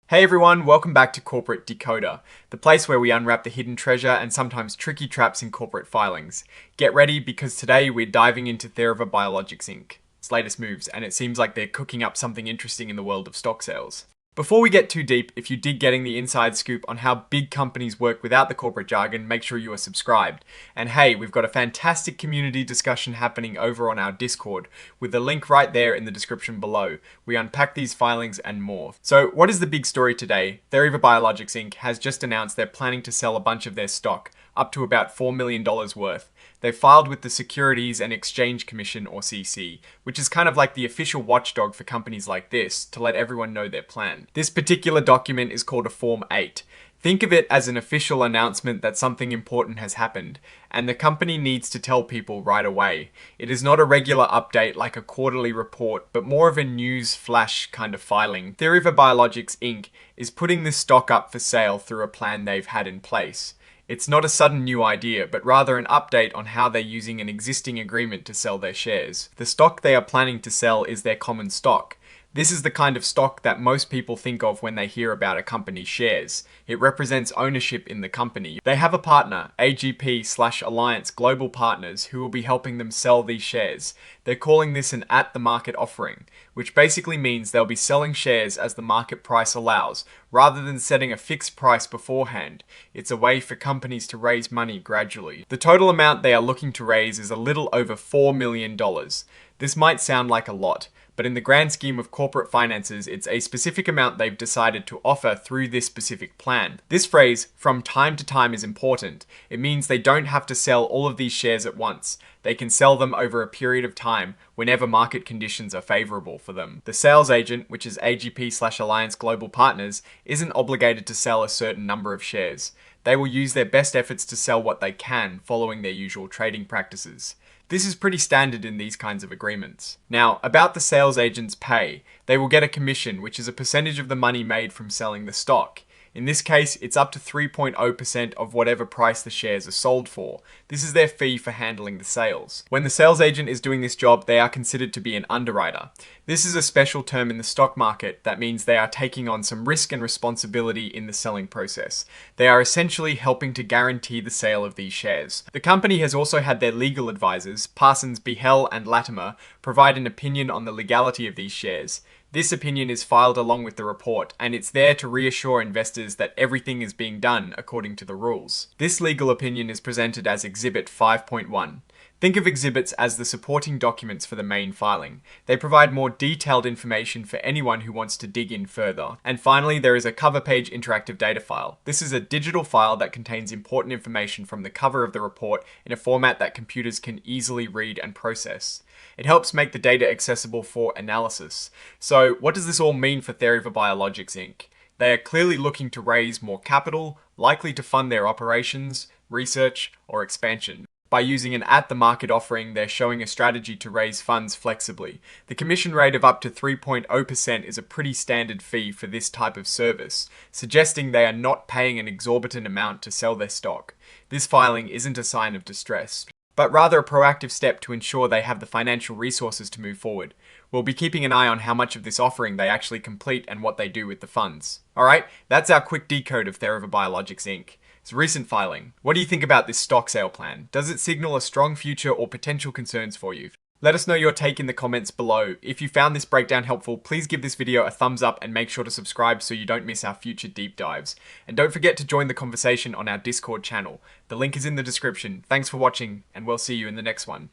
Hey everyone, welcome back to Corporate Decoder, the place where we unwrap the hidden treasure and sometimes tricky traps in corporate filings. Get ready because today we're diving into Theriva Biologics Inc. Its latest moves, and it seems like they're cooking up something interesting in the world of stock sales. Before we get too deep, if you dig getting the inside scoop on how big companies work without the corporate jargon, make sure you are subscribed. And hey, we've got a fantastic community discussion happening over on our Discord, with the link right there in the description below. We unpack these filings and more. So what is the big story today? Theriva Biologics Inc. has just announced they're planning to sell a bunch of their stock, up to about $4 million worth. They filed with the Securities and Exchange Commission, or SEC, which is kind of like the official watchdog for companies like this, to let everyone know their plan. This particular document is called a Form 8. Think of it as an official announcement that something important has happened, and the company needs to tell people right away. It is not a regular update like a quarterly report, but more of a news flash kind of filing. Theriva Biologics Inc. is putting this stock up for sale through a plan they've had in place. It's not a sudden new idea, but rather an update on how they're using an existing agreement to sell their shares. The stock they are planning to sell is their common stock. This is the kind of stock that most people think of when they hear about a company's shares. It represents ownership in the company. They have a partner, AGP/Alliance Global Partners, who will be helping them sell these shares. They're calling this an at-the-market offering, which basically means they'll be selling shares as the market price allows, rather than setting a fixed price beforehand. It's a way for companies to raise money gradually. The total amount they are looking to raise is a little over $4 million. This might sound like a lot, but in the grand scheme of corporate finances, it's a specific amount they've decided to offer through this specific plan. This phrase, from time to time, is important. It means they don't have to sell all of these shares at once. They can sell them over a period of time whenever market conditions are favorable for them. The sales agent, which is AGP/Alliance Global Partners, isn't obligated to sell a certain number of shares. They will use their best efforts to sell what they can, following their usual trading practices. This is pretty standard in these kinds of agreements. Now, about the sales agent's pay, they will get a commission, which is a percentage of the money made from selling the stock. In this case, it's up to 3.0% of whatever price the shares are sold for. This is their fee for handling the sales. When the sales agent is doing this job, they are considered to be an underwriter. This is a special term in the stock market that means they are taking on some risk and responsibility in the selling process. They are essentially helping to guarantee the sale of these shares. The company has also had their legal advisors, Parsons, Behel, and Latimer, provide an opinion on the legality of these shares. This opinion is filed along with the report, and it's there to reassure investors that everything is being done according to the rules. This legal opinion is presented as Exhibit 5.1. Think of exhibits as the supporting documents for the main filing. They provide more detailed information for anyone who wants to dig in further. And finally, there is a cover page interactive data file. This is a digital file that contains important information from the cover of the report in a format that computers can easily read and process. It helps make the data accessible for analysis. So what does this all mean for Theriva Biologics Inc.? They are clearly looking to raise more capital, likely to fund their operations, research, or expansion. By using an at-the-market offering, they're showing a strategy to raise funds flexibly. The commission rate of up to 3.0% is a pretty standard fee for this type of service, suggesting they are not paying an exorbitant amount to sell their stock. This filing isn't a sign of distress, but rather a proactive step to ensure they have the financial resources to move forward. We'll be keeping an eye on how much of this offering they actually complete and what they do with the funds. Alright, that's our quick decode of Theriva Biologics Inc. It's a recent filing. What do you think about this stock sale plan? Does it signal a strong future or potential concerns for you? Let us know your take in the comments below. If you found this breakdown helpful, please give this video a thumbs up and make sure to subscribe so you don't miss our future deep dives. And don't forget to join the conversation on our Discord channel. The link is in the description. Thanks for watching, and we'll see you in the next one.